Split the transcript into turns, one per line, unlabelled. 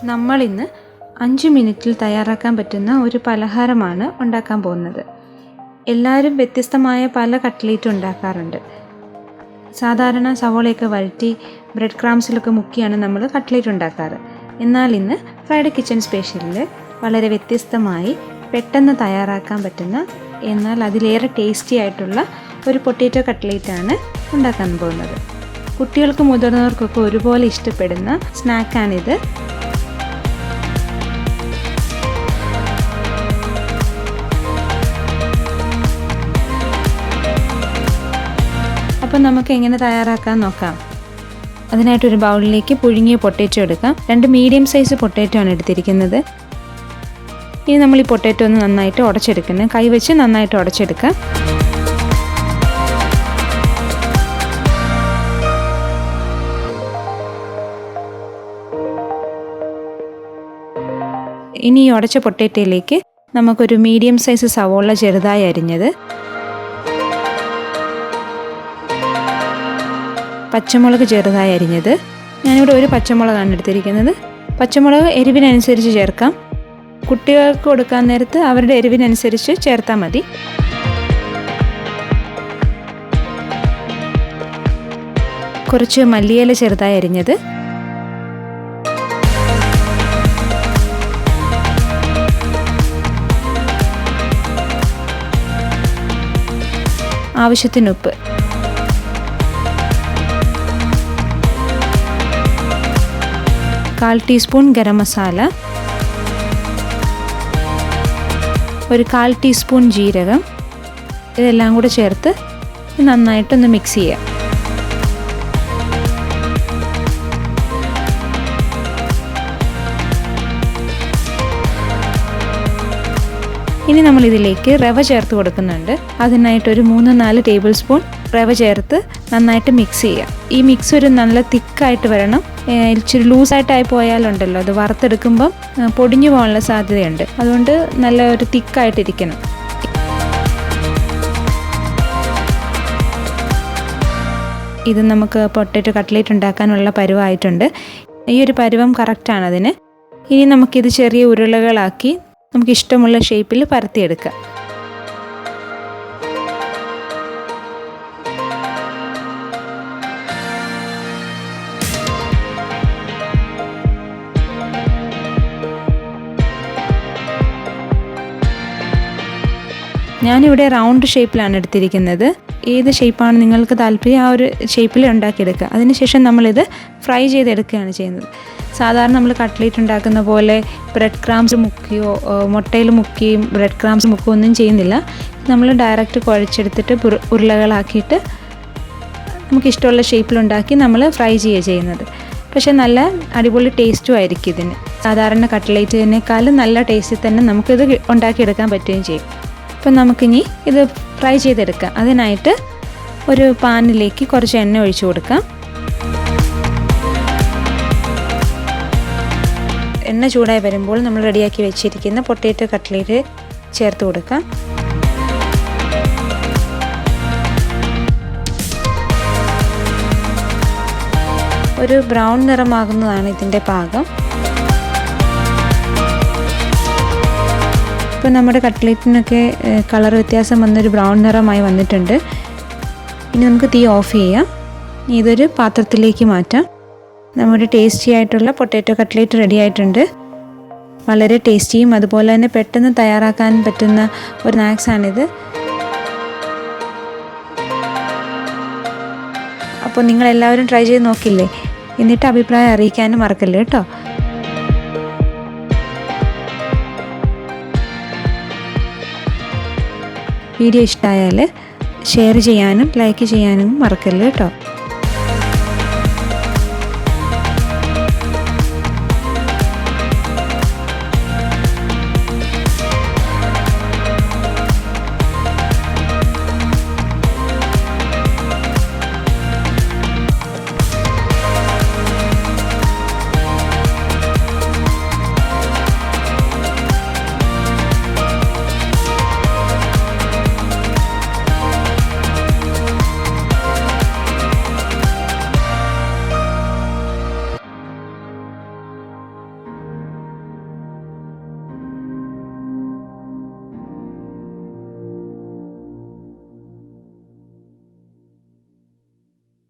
നമ്മൾ ഇന്ന് 5 മിനിറ്റിൽ തയ്യാറാക്കാൻ പറ്റുന്ന ഒരു പലഹാരമാണ് ഉണ്ടാക്കാൻ പോകുന്നത്. എല്ലാവരും വ്യത്യസ്തമായ പല കട്ട്ലേറ്റ് ഉണ്ടാക്കാറുണ്ട്. സാധാരണ സവോളയൊക്കെ വഴറ്റി ബ്രെഡ് ക്രാംസിലൊക്കെ മുക്കിയാണ് നമ്മൾ കട്ട്ലേറ്റ് ഉണ്ടാക്കാറ്. എന്നാൽ ഇന്ന് ഫ്രൈഡ് കിച്ചൺ സ്പെഷ്യലിൽ വളരെ വ്യത്യസ്തമായി പെട്ടെന്ന് തയ്യാറാക്കാൻ പറ്റുന്ന എന്നാൽ അതിലേറെ ടേസ്റ്റി ആയിട്ടുള്ള ഒരു പൊട്ടാറ്റോ കട്ട്ലേറ്റാണ് ഉണ്ടാക്കാൻ പോകുന്നത്. കുട്ടികൾക്കും മുതിർന്നവർക്കൊക്കെ ഒരുപോലെ ഇഷ്ടപ്പെടുന്ന സ്നാക്കാണിത്. അപ്പോൾ നമുക്ക് എങ്ങനെ തയ്യാറാക്കാൻ നോക്കാം. അതിനായിട്ടൊരു ബൗളിലേക്ക് പുഴുങ്ങിയ പൊട്ടാറ്റോ എടുക്കാം. 2 മീഡിയം സൈസ് പൊട്ടാറ്റോ ആണ് എടുത്തിരിക്കുന്നത്. ഇനി നമ്മൾ ഈ പൊട്ടാറ്റോ ഒന്ന് നന്നായിട്ട് ഉടച്ചെടുക്കണം. കൈവച്ച് നന്നായിട്ട് ഉടച്ചെടുക്കാം. ഇനി ഈ ഉടച്ച പൊട്ടാറ്റോയിലേക്ക് നമുക്കൊരു മീഡിയം സൈസ് സവോള ചെറുതായി അരിഞ്ഞത്, പച്ചമുളക് ചെറുതായി അരിഞ്ഞത്. ഞാനിവിടെ ഒരു പച്ചമുളകാണ് എടുത്തിരിക്കുന്നത്. പച്ചമുളക് എരിവിനനുസരിച്ച് ചേർക്കാം. കുട്ടികൾക്ക് കൊടുക്കാൻ നേരത്ത് അവരുടെ എരിവിനനുസരിച്ച് ചേർത്താൽ മതി. കുറച്ച് മല്ലിയില ചെറുതായി അരിഞ്ഞത്, ആവശ്യത്തിന് ഉപ്പ്, കാൽ ടീസ്പൂൺ ഗരം മസാല, ഒരു 1/4 ടീസ്പൂൺ ജീരകം. ഇതെല്ലാം കൂടെ ചേർത്ത് നന്നായിട്ടൊന്ന് മിക്സ് ചെയ്യാം. ഇനി നമ്മൾ ഇതിലേക്ക് റവ ചേർത്ത് കൊടുക്കുന്നുണ്ട്. അതിനായിട്ടൊരു 3-4 ടേബിൾ സ്പൂൺ റവ ചേർത്ത് നന്നായിട്ട് മിക്സ് ചെയ്യാം. ഈ മിക്സ് ഒരു നല്ല തിക്കായിട്ട് വരണം. ഇച്ചിരി ലൂസായിട്ടായി പോയാലുണ്ടല്ലോ അത് വറുത്തെടുക്കുമ്പം പൊടിഞ്ഞു പോകാനുള്ള സാധ്യതയുണ്ട്. അതുകൊണ്ട് നല്ല ഒരു തിക്കായിട്ടിരിക്കണം. ഇത് നമുക്ക് പൊട്ടാറ്റോ കട്ട്ലേറ്റ് ഉണ്ടാക്കാനുള്ള പരുവമായിട്ടുണ്ട്. ഈ ഒരു പരുവം കറക്റ്റാണ് അതിന്. ഇനി നമുക്കിത് ചെറിയ ഉരുളകളാക്കി നമുക്ക് ഇഷ്ടമുള്ള ഷേപ്പിൽ പരത്തിയെടുക്കാം. ഞാനിവിടെ റൗണ്ട് ഷേപ്പിലാണ് എടുത്തിരിക്കുന്നത്. ഏത് ഷേപ്പാണ് നിങ്ങൾക്ക് താല്പര്യം ആ ഒരു ഷേപ്പിൽ ഉണ്ടാക്കിയെടുക്കുക. അതിനുശേഷം നമ്മളിത് ഫ്രൈ ചെയ്തെടുക്കുകയാണ് ചെയ്യുന്നത്. സാധാരണ നമ്മൾ കട്ട്ലേറ്റ് ഉണ്ടാക്കുന്ന പോലെ ബ്രെഡ് ക്രാംസ് മുക്കിയോ മുട്ടയിൽ മുക്കിയും ബ്രെഡ് ക്രാംസ് മുക്കുകയോ ഒന്നും ചെയ്യുന്നില്ല. നമ്മൾ ഡയറക്റ്റ് കുഴച്ചെടുത്തിട്ട് ഉരുളകളാക്കിയിട്ട് നമുക്കിഷ്ടമുള്ള ഷേപ്പിലുണ്ടാക്കി നമ്മൾ ഫ്രൈ ചെയ്യുന്നത്. പക്ഷേ നല്ല അടിപൊളി ടേസ്റ്റും ആയിരിക്കും ഇതിന്. സാധാരണ കട്ട്ലേറ്റിനേക്കാളും നല്ല ടേസ്റ്റിൽ തന്നെ നമുക്കിത് ഉണ്ടാക്കിയെടുക്കാൻ പറ്റുകയും ചെയ്യും. അപ്പം നമുക്കിനി ഇത് ഫ്രൈ ചെയ്തെടുക്കാം. അതിനായിട്ട് ഒരു പാനിലേക്ക് കുറച്ച് എണ്ണ ഒഴിച്ചു കൊടുക്കാം. എണ്ണ ചൂടായി വരുമ്പോൾ നമ്മൾ റെഡിയാക്കി വെച്ചിരിക്കുന്ന പൊട്ടാറ്റോ കട്ട്ലേറ്റ് ചേർത്ത് കൊടുക്കാം. ഒരു ബ്രൗൺ നിറമാകുന്നതാണ് ഇതിൻ്റെ പാകം. ഇപ്പോൾ നമ്മുടെ കട്ട്ലേറ്റിനൊക്കെ കളർ വ്യത്യാസം വന്നൊരു ബ്രൗൺ നിറമായി വന്നിട്ടുണ്ട്. ഇനി നമുക്ക് തീ ഓഫ് ചെയ്യാം. ഇതൊരു പാത്രത്തിലേക്ക് മാറ്റാം. നമ്മുടെ ടേസ്റ്റി ആയിട്ടുള്ള പൊട്ടാറ്റോ കട്ട്ലേറ്റ് റെഡി ആയിട്ടുണ്ട്. വളരെ ടേസ്റ്റിയും അതുപോലെ തന്നെ പെട്ടെന്ന് തയ്യാറാക്കാൻ പറ്റുന്ന ഒരു സ്നാക്സാണിത്. അപ്പോൾ നിങ്ങളെല്ലാവരും ട്രൈ ചെയ്ത് നോക്കില്ലേ? എന്നിട്ട് അഭിപ്രായം അറിയിക്കാനും മറക്കല്ലേ കേട്ടോ. വീഡിയോ ഇഷ്ടമായാൽ ഷെയർ ചെയ്യാനും ലൈക്ക് ചെയ്യാനും മറക്കല്ലേ കേട്ടോ.